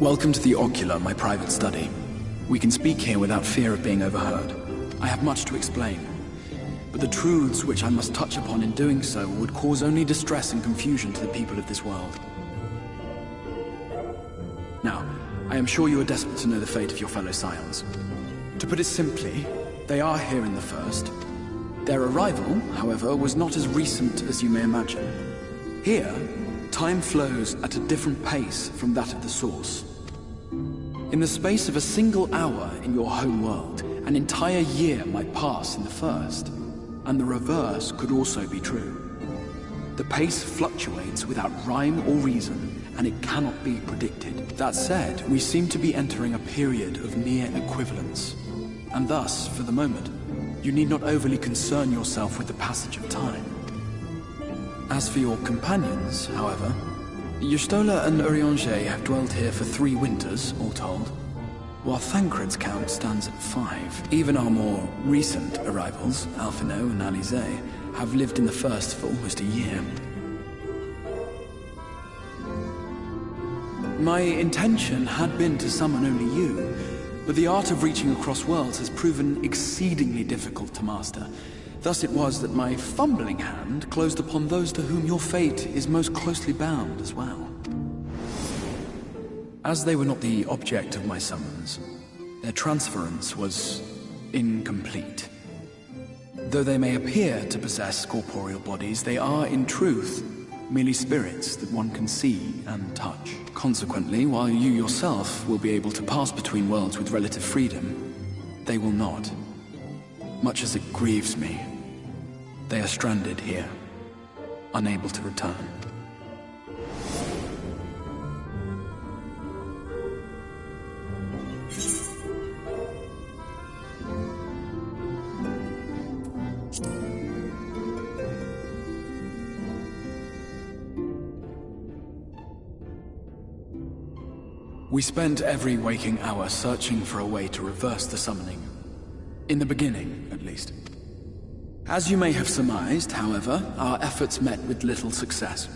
Welcome to the Ocular, my private study. We can speak here without fear of being overheard. I have much to explain, but the truths which I must touch upon in doing so would cause only distress and confusion to the people of this world. Now, I am sure you are desperate to know the fate of your fellow scions. To put it simply, they are here in the First. Their arrival, however, was not as recent as you may imagine. Here, time flows at a different pace from that of the Source. In the space of a single hour in your home world, an entire year might pass in the First, and the reverse could also be true. The pace fluctuates without rhyme or reason, and it cannot be predicted. That said, we seem to be entering a period of near equivalence, and thus, for the moment, you need not overly concern yourself with the passage of time. As for your companions, however, Y'shtola and Urianger have dwelled here for 3 winters, all told, while Thancred's count stands at 5. Even our more recent arrivals, Alphino and Alizé, have lived in the First for almost a year. My intention had been to summon only you, but the art of reaching across worlds has proven exceedingly difficult to master. Thus it was that my fumbling hand closed upon those to whom your fate is most closely bound as well. As they were not the object of my summons, their transference was incomplete. Though they may appear to possess corporeal bodies, they are, in truth, merely spirits that one can see and touch. Consequently, while you yourself will be able to pass between worlds with relative freedom, they will not. Much as it grieves me, they are stranded here, unable to return. We spent every waking hour searching for a way to reverse the summoning. In the beginning, at least. As you may have surmised, however, our efforts met with little success.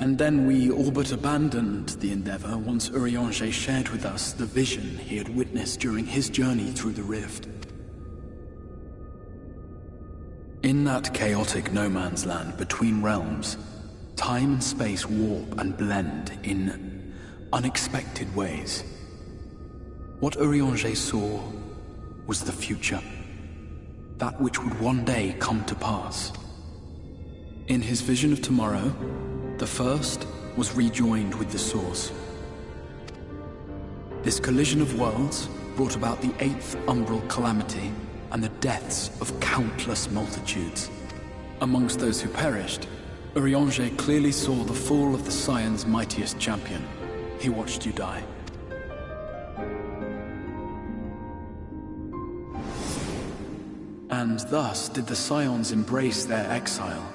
And then we all but abandoned the endeavor once Urianger shared with us the vision he had witnessed during his journey through the rift. In that chaotic no-man's land between realms, time and space warp and blend in unexpected ways. What Urianger saw was the future. That which would one day come to pass. In his vision of tomorrow, the First was rejoined with the Source. This collision of worlds brought about the 8th umbral calamity and the deaths of countless multitudes. Amongst those who perished, Urianger clearly saw the fall of the Scion's mightiest champion. He watched you die. And thus did the Scions embrace their exile,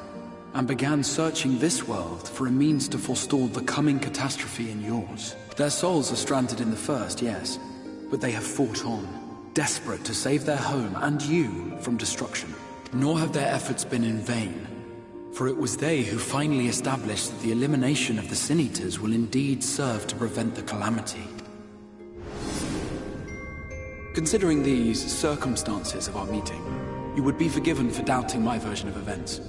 and began searching this world for a means to forestall the coming catastrophe in yours. Their souls are stranded in the First, yes, but they have fought on, desperate to save their home and you from destruction. Nor have their efforts been in vain, for it was they who finally established that the elimination of the Sin-Eaters will indeed serve to prevent the calamity. Considering these circumstances of our meeting, you would be forgiven for doubting my version of events.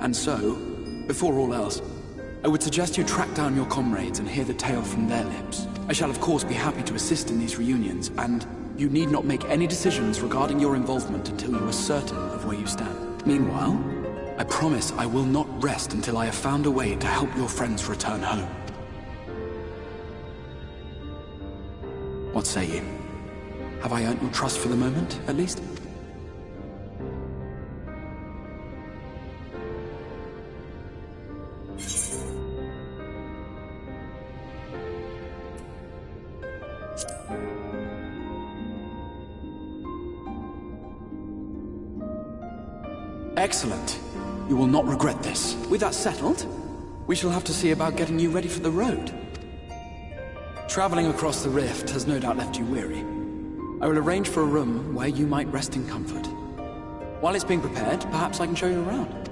And so, before all else, I would suggest you track down your comrades and hear the tale from their lips. I shall of course be happy to assist in these reunions, and you need not make any decisions regarding your involvement until you are certain of where you stand. Meanwhile, I promise I will not rest until I have found a way to help your friends return home. What say you? Have I earned your trust for the moment, at least? Excellent. You will not regret this. With that settled, we shall have to see about getting you ready for the road. Traveling across the rift has no doubt left you weary. I will arrange for a room where you might rest in comfort. While it's being prepared, perhaps I can show you around.